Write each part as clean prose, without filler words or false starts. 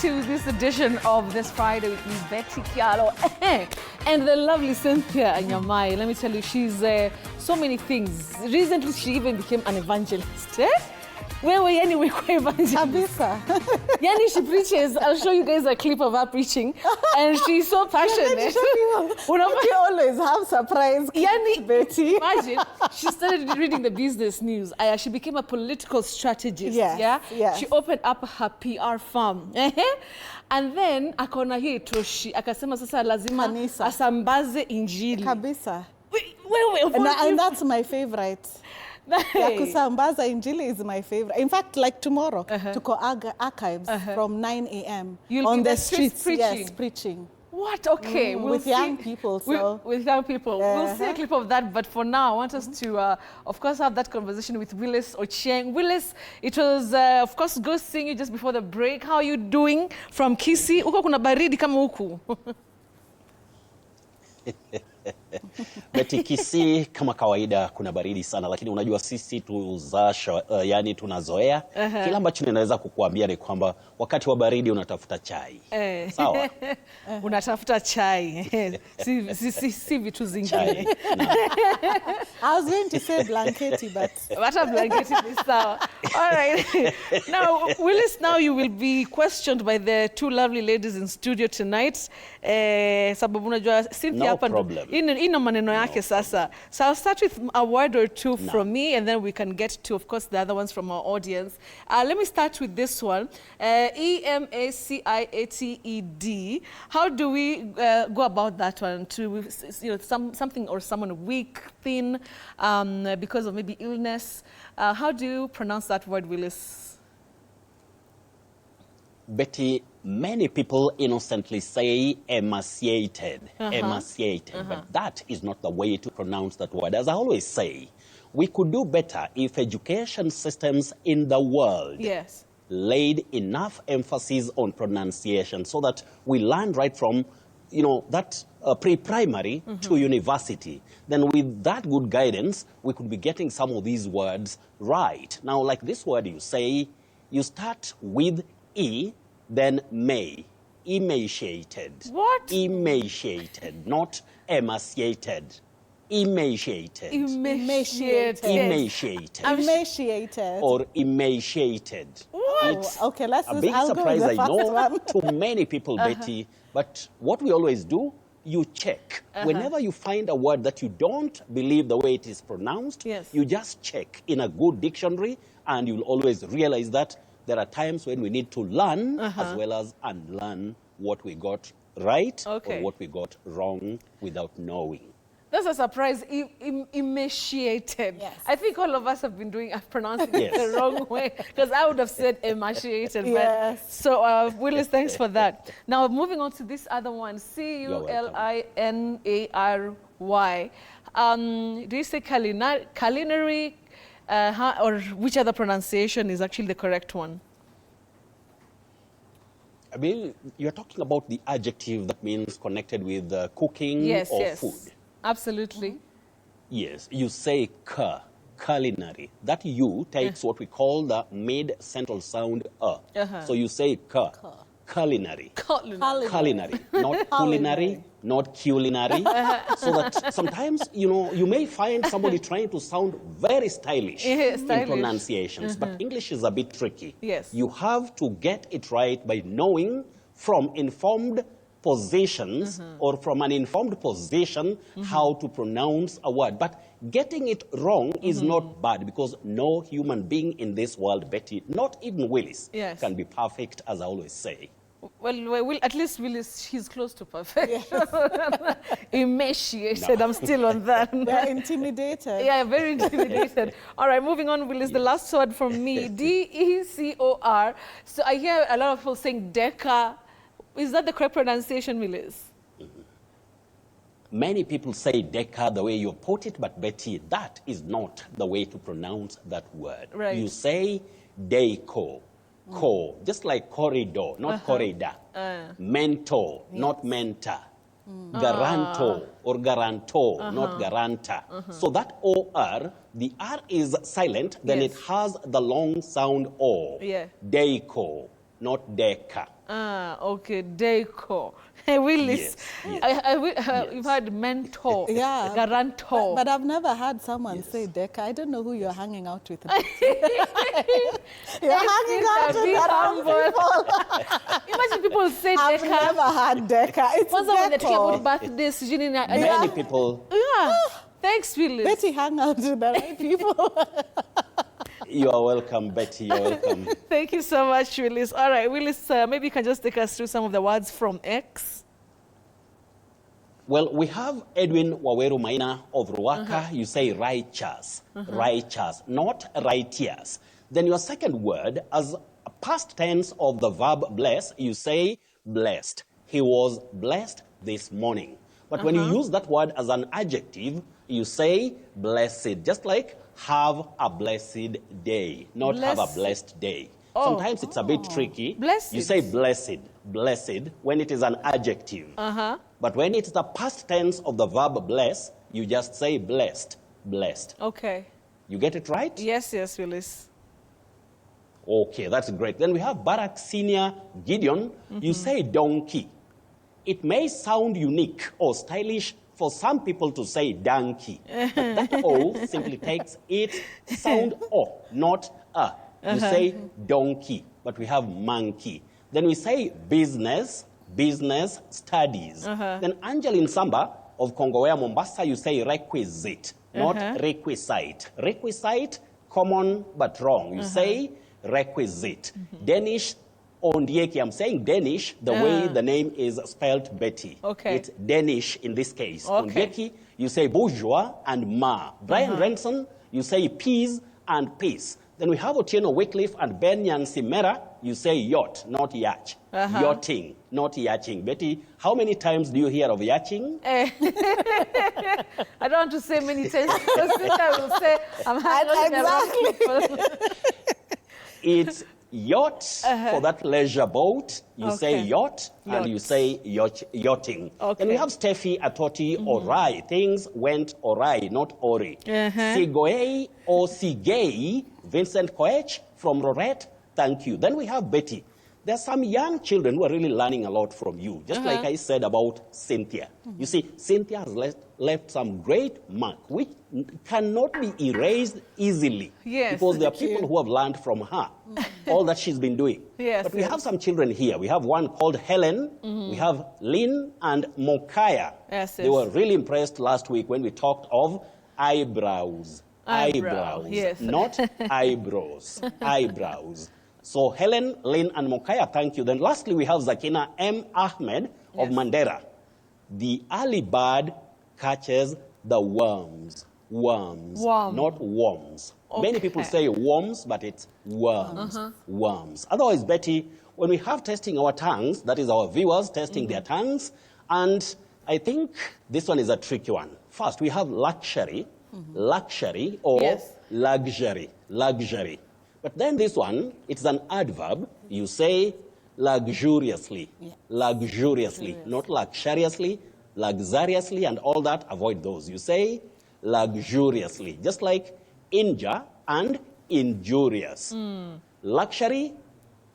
to this edition of This Friday with me, Betty Kialo, and the lovely Cynthia Anyamai. Let me tell you, she's so many things. Recently, she even became an evangelist. Where were you evangelist? Abisa. Yani, she preaches. I'll show you guys a clip of her preaching. And she's so passionate. You always have surprise, Yani, Betty. Imagine, she started reading the business news. She became a political strategist. Yes. She opened up her PR firm. And then, akona hii toshi, akasema sasa lazima Kanisa. asambaze injili. Kabisa. Wait. And that's my favorite. Kusambaza Injili is my favorite. In fact, like tomorrow, to go archives from 9 a.m. on the streets, preaching. Yes, preaching. What? Okay. We'll with see. Young people. So. With young people. We'll see a clip of that. But for now, I want us to, of course, have that conversation with Willice Ochieng. Willice, it was, of course, good seeing you just before the break. How are you doing from Kisii? Uko kuna baridi kama huku. Beti, Kisii kama kawaida kuna baridi sana, lakini unajua sisi yani tunazoea. Kila ambacho ninaweza kukuambia ni kwamba wakati wa baridi unatafuta chai. Sawa? Unatafuta chai. si vitu zingine. I was going to say blanketi, but what a blanketi is sawa. All right. Now, Willice, now you will be questioned by the two lovely ladies in studio tonight. Sababu unajua Cynthia hapa ina maneno yake sasa. So I'll start with a word or two from me, and then we can get to, of course, the other ones from our audience. Let me start with this one. Emaciated. How do we go about that one? To, something or someone weak, thin, because of maybe illness. How do you pronounce that word, Willice? Betty, many people innocently say emaciated, but that is not the way to pronounce that word. As I always say, we could do better if education systems in the world laid enough emphasis on pronunciation so that we learn right from, that pre-primary to university. Then with that good guidance, we could be getting some of these words right. Now, like this word you say, you start with E, then may. Emaciated. What? Emaciated, not emaciated. Emaciated. Emaciated. Emaciated. Emaciated. Or emaciated. What? It's okay, a big surprise, I know, to many people, Betty. But what we always do, you check. Whenever you find a word that you don't believe the way it is pronounced, you just check in a good dictionary, and you'll always realize that there are times when we need to learn as well as unlearn what we got right or what we got wrong without knowing. That's a surprise. Emaciated. Yes. I think all of us have been pronouncing it the wrong way, because I would have said emaciated. Yes. So, Willice, thanks for that. Now, moving on to this other one, Culinary. Do you say culinary? Or which other pronunciation is actually the correct one? I mean, you're talking about the adjective that means connected with cooking or food. Absolutely. Yes, you say culinary. That U takes what we call the mid-central sound So you say culinary. Culinary, not culinary, not culinary. So that sometimes, you may find somebody trying to sound very stylish in pronunciations, but English is a bit tricky. Yes. You have to get it right by knowing from informed positions or from an informed position how to pronounce a word. But getting it wrong is not bad, because no human being in this world, Betty, not even Willice, can be perfect, as I always say. Well, at least Willice, he's close to perfect. Emaciated, no. I'm still on that. They're intimidated. Yeah, very intimidated. All right, moving on, Willice, the last word from me, D-E-C-O-R. So I hear a lot of people saying deca. Is that the correct pronunciation, Willice? Many people say deca the way you put it, but Betty, that is not the way to pronounce that word. Right. You say deco. Just like corridor, not corridor. Mentor, not mentor. Guarantor or guarantor, not guarantor. So that OR, the R is silent, then it has the long sound O. Deco, not deca. Okay, decor. Hey, Willis, Yes. you've had mentor, Yeah. guarantor. But I've never had someone say Deca. I don't know who you're hanging out with. You're hanging out with the wrong people. Imagine people say I've Deca. never had Deca. It's What's when they talk Deco. about birthdays? Many people, Yeah. Thanks, Willis. Betty hang out with the right people. you are welcome, Betty, you're welcome. Thank you so much, Willis. All right, Willis, maybe you can just take us through some of the words from X. Well, we have Edwin Waweru Maina of Ruaka. You say righteous, righteous, not righteous. Then your second word, as a past tense of the verb bless, you say blessed. He was blessed this morning. But when you use that word as an adjective, you say blessed, just like have a blessed day, not have a blessed day. Sometimes it's a bit tricky. Blessed. You say blessed, blessed, when it is an adjective. But when it's the past tense of the verb bless, you just say blessed, blessed. Okay. You get it right? Yes, Willis. Okay, that's great. Then we have Barak Senior Gideon. You say donkey. It may sound unique or stylish for some people to say donkey. But that O simply takes its sound O, not A. You say donkey, but we have monkey. Then we say business, business studies. Then Angeline Samba of Kongowea, Mombasa, you say requisite, not requisite. Requisite, common but wrong. You say requisite. Danish Ondieki, I'm saying Danish the way the name is spelled Betty. Okay. It's Danish in this case. Okay. Ondieki, you say bourgeois and ma. Brian Renson, you say peas and peace. Then we have Otieno Wycliffe and Ben Yansimera, you say yacht, not yacht. Yachting, not yachting. Betty, how many times do you hear of yachting? I don't want to say many times because I will say I'm hanging around people. It's yacht for that leisure boat. You say yacht, and you say yachting. Okay. And we have Steffi Atoti Orai. Things went awry, not ori. Sigoei or Sigei, Vincent Koech from Rorette, thank you. Then we have Betty. There's some young children who are really learning a lot from you, just like I said about Cynthia. You see, Cynthia has left some great mark, which cannot be erased easily. Yes. Because there are people who have learned from her, all that she's been doing. Yes, but we have some children here. We have one called Helen, we have Lynn and Mokaya. Yes, They were really impressed last week when we talked of eyebrows. Eyebrows, yes. not eyebrows, eyebrows. So Helen, Lynn, and Mokaya, thank you. Then lastly, we have Zakina M. Ahmed of Mandera. The early bird catches the worms. Worms, not worms. Okay. Many people say worms, but it's worms. Worms. Otherwise, Betty, when we have testing our tongues, that is our viewers testing their tongues, and I think this one is a tricky one. First, we have luxury, luxury, or luxury, luxury. But then this one, it's an adverb. You say luxuriously, luxuriously, not luxuriously, luxuriously, and all that. Avoid those. You say luxuriously, just like injure and injurious. Luxury,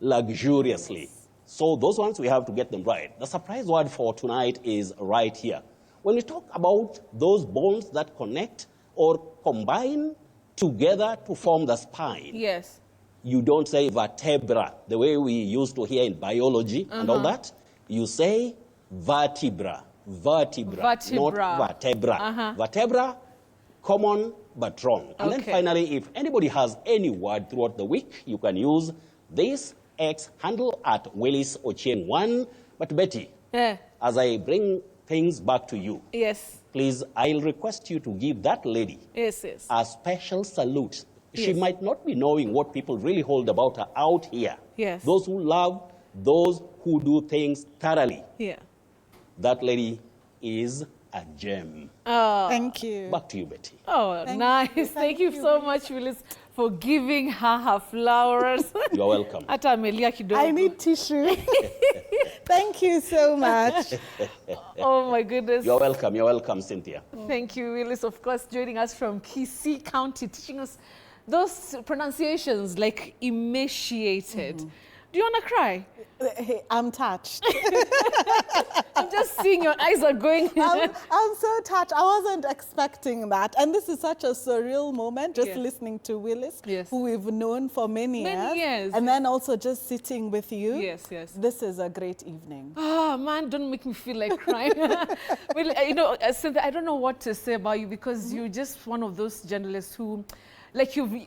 luxuriously. So those ones, we have to get them right. The surprise word for tonight is right here. When we talk about those bones that connect or combine together to form the spine. Yes. You don't say vertebra, the way we used to hear in biology and all that. You say vertebra, vertebra, not vertebra. Vertebra, common but wrong. And then finally, if anybody has any word throughout the week, you can use this X handle at Willice Ochieng 1. But Betty, as I bring things back to you, please, I'll request you to give that lady a special salute. She might not be knowing what people really hold about her out here. Those who love, those who do things thoroughly. That lady is a gem. Thank you. Back to you, Betty. Oh, nice. Thank you so much, Willis, for giving her flowers. You're welcome. I need tissue. Thank you so much. Oh, my goodness. You're welcome. You're welcome, Cynthia. Thank you, Willis, of course, joining us from Kisii County, teaching us those pronunciations like emaciated. Do you want to cry? Hey, I'm touched. I'm just seeing your eyes are going. I'm so touched. I wasn't expecting that. And this is such a surreal moment, just listening to Willice, who we've known for many years. And then also just sitting with you. Yes, yes. This is a great evening. Oh, man, don't make me feel like crying. Well, you know, Cynthia, I don't know what to say about you because you're just one of those journalists who, like, you've